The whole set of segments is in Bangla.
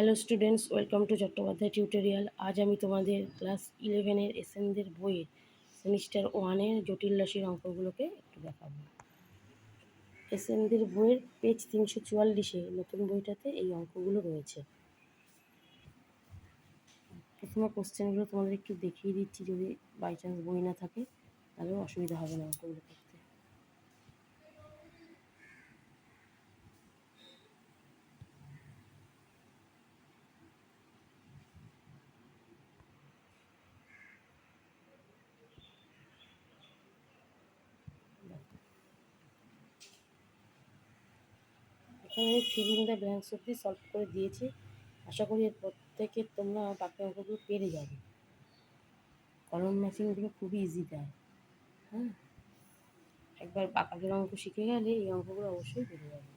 Hello students, welcome to Chattopadhyay tutorial. আজ আমি তোমাদের ক্লাস 11-এর এসএনদের বইয়ের সেমিস্টার 1-এর জটিল রাশির অঙ্কগুলোকে একটু দেখাবো। এসএনদের বইয়ের পেজ 344-এ নতুন বইটাতে এই অঙ্কগুলো রয়েছে। প্রথমে কোশ্চেনগুলো তোমাদের একটু দেখিয়ে দিচ্ছি, যদি বাই চান্স বই না থাকে তাহলেও অসুবিধা হবে না অঙ্কগুলো করতে। এখানে আমি ফিল ইন দ্য ব্ল্যাঙ্কস অবধি সলভ করে দিয়েছি। আশা করি এর প্রত্যেকে তোমরা বাকি অঙ্কগুলো পেরে যাবে। কলম ম্যাচিংগুলো খুবই ইজি দেয়। হ্যাঁ, একবার আগের অঙ্ক শিখে গেলে এই অঙ্কগুলো অবশ্যই পেরে যাবে।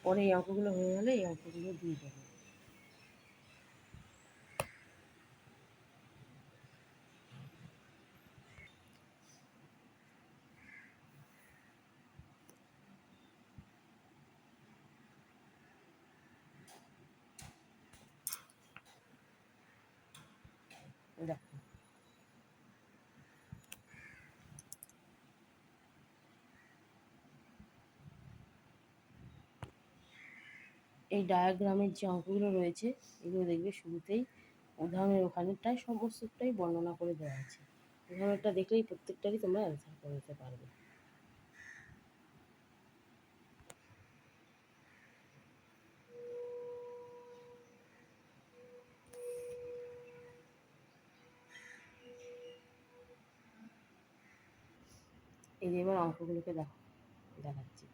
পরে এই অঙ্কগুলো হয়ে গেলে এই অঙ্কগুলো দিয়ে দেবে। দেখো, এই ডায়াগ্রামের যে অঙ্কগুলো রয়েছে এগুলো দেখবে শুরুতেই উদাহরণের ওখানেটায় সমস্তটাই বর্ণনা করে দেওয়া আছে। উদাহরণটা দেখলেই প্রত্যেকটারই তোমরা অ্যান্সার করে দিতে পারবে। এই যে এবার অঙ্কগুলোকে দেখাচ্ছি।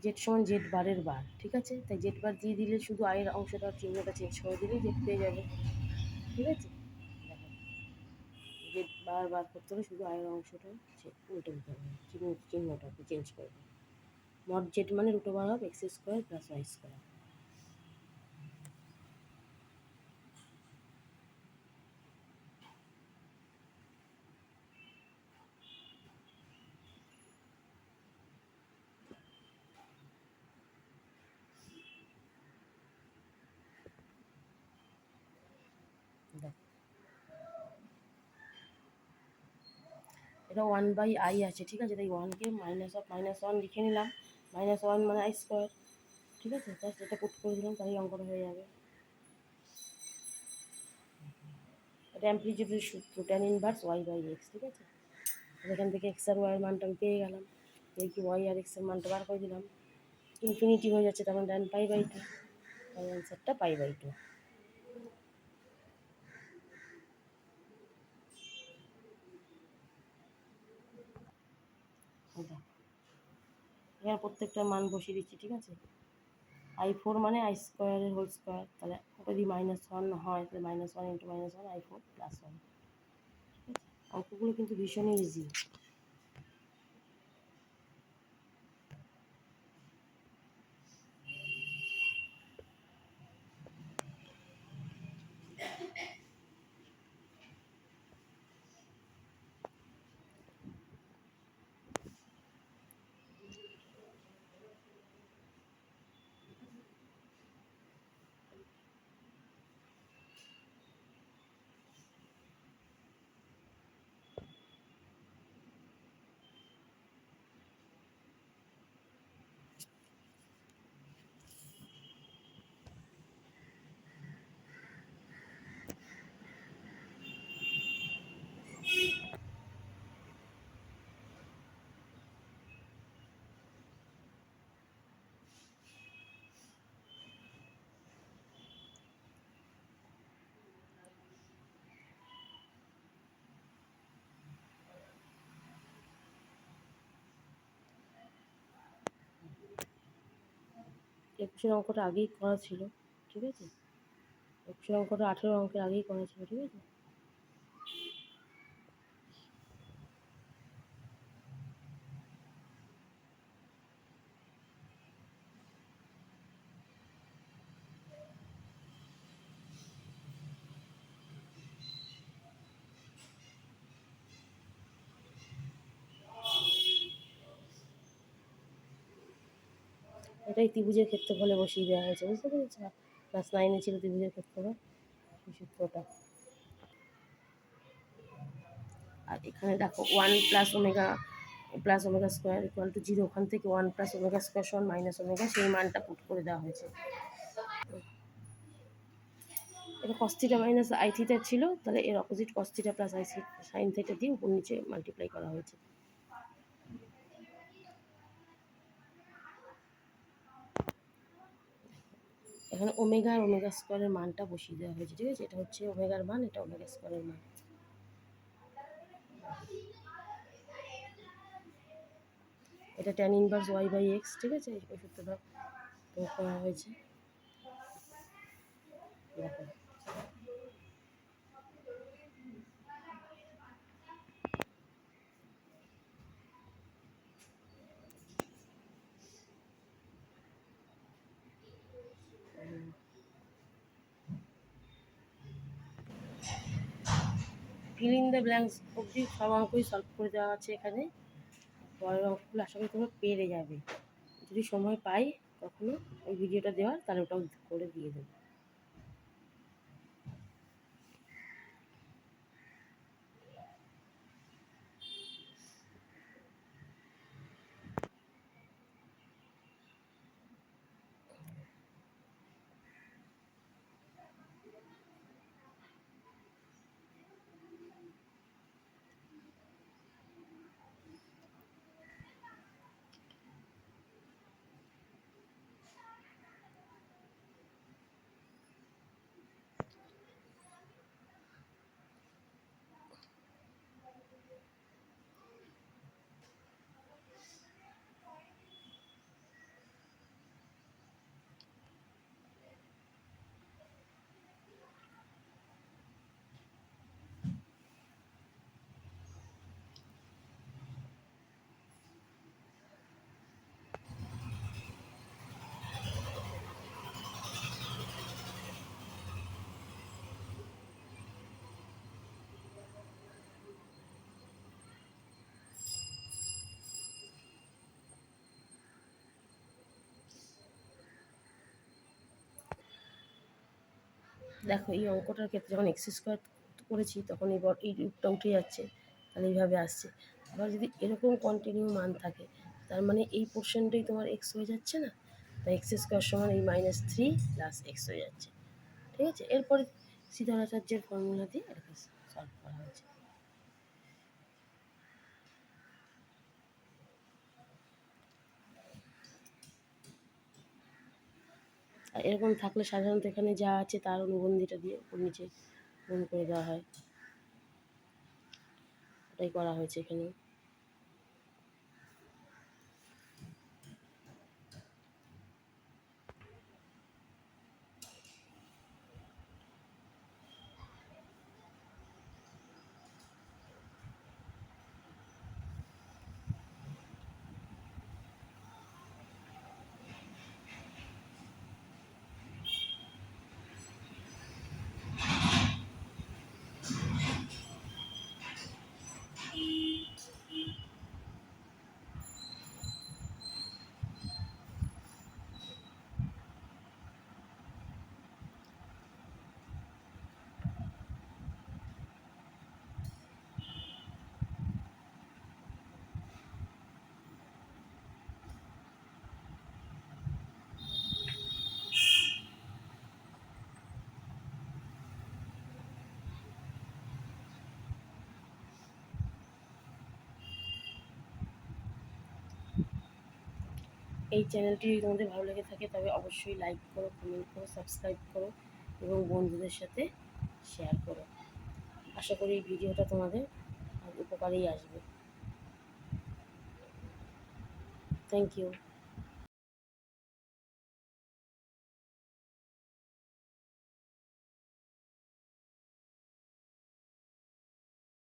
জেড সমান জেড বারের বার, ঠিক আছে? তাই জেড বার দিয়ে দিলে শুধু আয়ের অংশটা চিহ্নটা চেঞ্জ করে দিলেই জেড পেয়ে যাবে, ঠিক আছে? দেখো, জেড বার করতে হলে শুধু আয়ের অংশটা উল্টে দিতে হবে, চিহ্নটাকে চেঞ্জ করে দেবে। মড জেড মানে √(((() of x square plus y square. এটা 1/i আছে, ঠিক আছে? তাই 1কে -1 লিখে নিলাম। -1 মানে আই স্কোয়ার, ঠিক আছে? জাস্ট এটা পুট করে দিলাম, তাই অঙ্কটা হয়ে যাবে। এটা অ্যাম্প্লিটিউডের সূত্র, tan ইনভার্স y/x, ঠিক আছে? এখান থেকে x আর y এর মানটা আমি পেয়ে গেলাম। এই কি y আর x এর মানটা বার করে দিলাম। ইনফিনিটি হয়ে যাচ্ছে, তার মানে tan π/2, তাই অ্যান্সারটা π/2। এখানে প্রত্যেকটা মান বসিয়ে দিচ্ছি, ঠিক আছে? i4 মানে আই স্কোয়ারের হোল স্কোয়ার, তাহলে ওটা যদি -1 হয় তাহলে -1 × -1 i4 + 1, ঠিক আছে? অঙ্কগুলো কিন্তু ভীষণই ইজি। একুশের অঙ্কটা আগেই করা ছিল, ঠিক আছে? একুশের অঙ্কটা 18 অঙ্কের আগেই করা ছিল, ঠিক আছে? এটাই ত্রিভুজের ক্ষেত্রফলে বসিয়ে দেওয়া হয়েছে, বুঝতে পেরেছো? ক্লাস 9-এ ছিল ত্রিভুজের ক্ষেত্রফল, এই সূত্রটা। আর এখানে দেখো 1+ω+ω² = 0, ওখান থেকে 1+ω² - সেই মানটা পুট করে দেওয়া হয়েছে। এটা cos θ - I θ ছিল, তাহলে এর অপোজিট cos θ + I sin θ দিয়ে উপর নিচে মাল্টিপ্লাই করা হয়েছে। এখানে ওমেগা আর ওমেগা স্কোয়ারের মানটা বসিয়ে দেওয়া হয়েছে, ঠিক আছে? এটা হচ্ছে ওমেগার মান, এটা ওমেগা স্কোয়ারের মান। এটা tan ইনভার্স y/x, ঠিক আছে? এই সূত্রটা প্রয়োগ করা হয়েছে। দেখো ফিল ইন দ্য ব্ল্যাঙ্কস অবধি সব অঙ্কই সলভ করে দেওয়া আছে এখানে। পরের অঙ্কগুলো আশা করি তোমরা পেরে যাবে। যদি সময় পাই কখনো ওই ভিডিওটা দেওয়ার, তাহলে ওটাও করে দিয়ে দেবো। দেখো এই অঙ্কটার ক্ষেত্রে যখন x² করেছি তখন এই রূপটা উঠে যাচ্ছে, তাহলে এইভাবে আসছে। আবার যদি এরকম কন্টিনিউ মান থাকে, তার মানে এই পোর্শনটাই তোমার x হয়ে যাচ্ছে না? তাই x² সমান এই -3 + x হয়ে যাচ্ছে, ঠিক আছে? এরপরে শ্রীধরাচার্যের ফর্মুলা দিয়ে এটাকে সলভ করা হয়েছে। আর এরকম থাকলে সাধারণত এখানে যা আছে তার অনুবন্ধীটা দিয়ে উপর নিচে গুণ করে দেওয়া হয়, ওটাই করা হয়েছে এখানে। এই চ্যানেলটি যদি তোমাদের ভালো লেগে থাকে তবে অবশ্যই লাইক করো, কমেন্ট করো, সাবস্ক্রাইব করো এবং বন্ধুদের সাথে শেয়ার করো। আশা করি এই ভিডিওটা তোমাদের উপকারেই আসবে। Thank you.